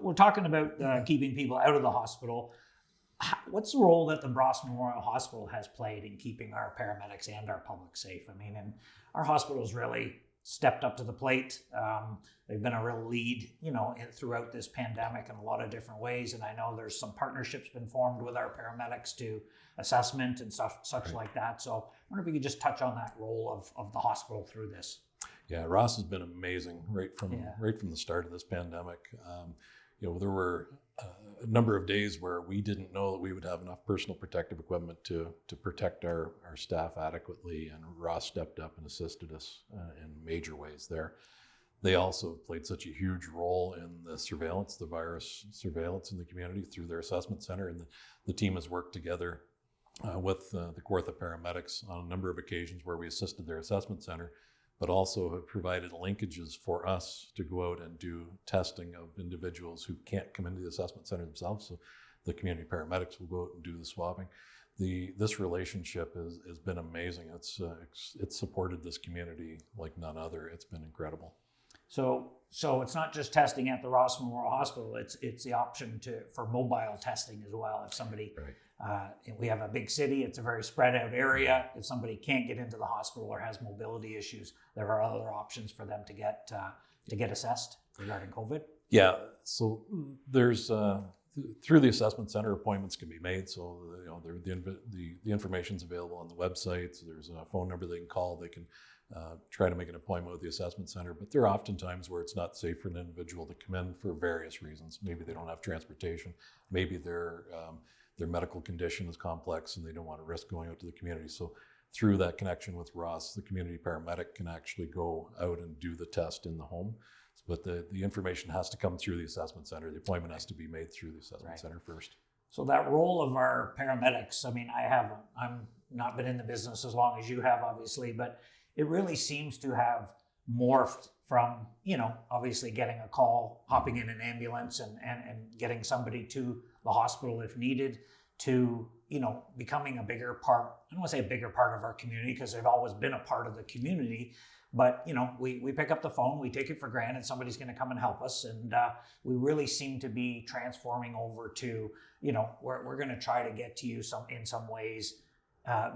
we're talking about keeping people out of the hospital. What's the role that the Ross Memorial Hospital has played in keeping our paramedics and our public safe? I mean, and our hospital's really stepped up to the plate. They've been a real lead, throughout this pandemic in a lot of different ways. And I know there's some partnerships been formed with our paramedics to assessment and such like that. So I wonder if you could just touch on that role of the hospital through this. Yeah, Ross has been amazing right from the start of this pandemic. There were a number of days where we didn't know that we would have enough personal protective equipment to protect our staff adequately, and Ross stepped up and assisted us in major ways there. They also played such a huge role in the surveillance, the virus surveillance in the community through their assessment center, and the team has worked together with the Kawartha paramedics on a number of occasions where we assisted their assessment center, but also have provided linkages for us to go out and do testing of individuals who can't come into the assessment center themselves. So the community paramedics will go out and do the swabbing. This relationship has been amazing. It's supported this community like none other. It's been incredible. So it's not just testing at the Ross Memorial Hospital. It's the option for mobile testing as well. If somebody, we have a big city, it's a very spread out area. If somebody can't get into the hospital or has mobility issues, there are other options for them to get assessed regarding COVID. Yeah. So there's through the assessment center, appointments can be made. So the information's available on the website. So there's a phone number they can call. They can try to make an appointment with the assessment center, but there are often times where it's not safe for an individual to come in for various reasons. Maybe they don't have transportation. Maybe their medical condition is complex and they don't want to risk going out to the community. So through that connection with Ross, the community paramedic can actually go out and do the test in the home. But the information has to come through the assessment center. The appointment has to be made through the assessment center first. So that role of our paramedics, I mean, I'm not been in the business as long as you have, obviously, but it really seems to have morphed from, obviously getting a call, hopping in an ambulance and getting somebody to the hospital if needed, to, becoming a bigger part. I don't want to say a bigger part of our community because they've always been a part of the community. But, we pick up the phone, we take it for granted somebody's going to come and help us. And we really seem to be transforming over to, we're going to try to get to you in some ways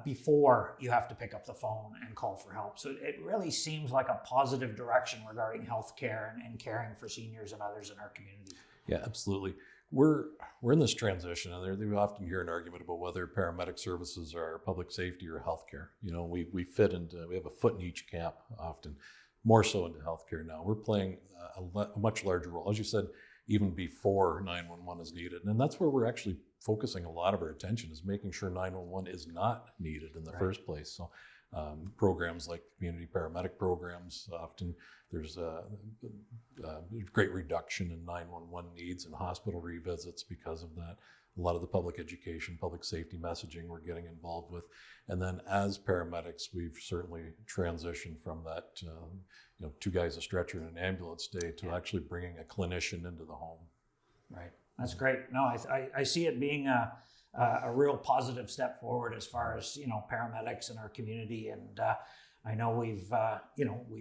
before you have to pick up the phone and call for help. So it really seems like a positive direction regarding healthcare and caring for seniors and others in our community. Yeah, absolutely. We're in this transition, and we often hear an argument about whether paramedic services are public safety or healthcare. We fit into, we have a foot in each camp often, more so into healthcare now. We're playing a much larger role, as you said, even before 911 is needed. And that's where we're actually focusing a lot of our attention, is making sure 911 is not needed in the first place. So programs like community paramedic programs, often there's a great reduction in 911 needs and hospital revisits because of that. A lot of the public education, public safety messaging we're getting involved with. And then as paramedics, we've certainly transitioned from that, two guys, a stretcher and an ambulance day, to actually bringing a clinician into the home. Right. That's great. No, I see it being a real positive step forward as far as, paramedics in our community. And I know we've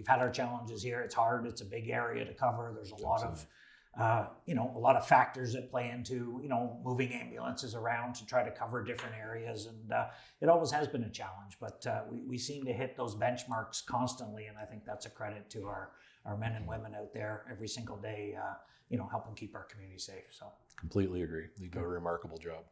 had our challenges here. It's hard. It's a big area to cover. There's a lot of, a lot of factors that play into, moving ambulances around to try to cover different areas. And it always has been a challenge, but we seem to hit those benchmarks constantly. And I think that's a credit to our men and women out there every single day, helping keep our community safe. So completely agree. They do a remarkable job.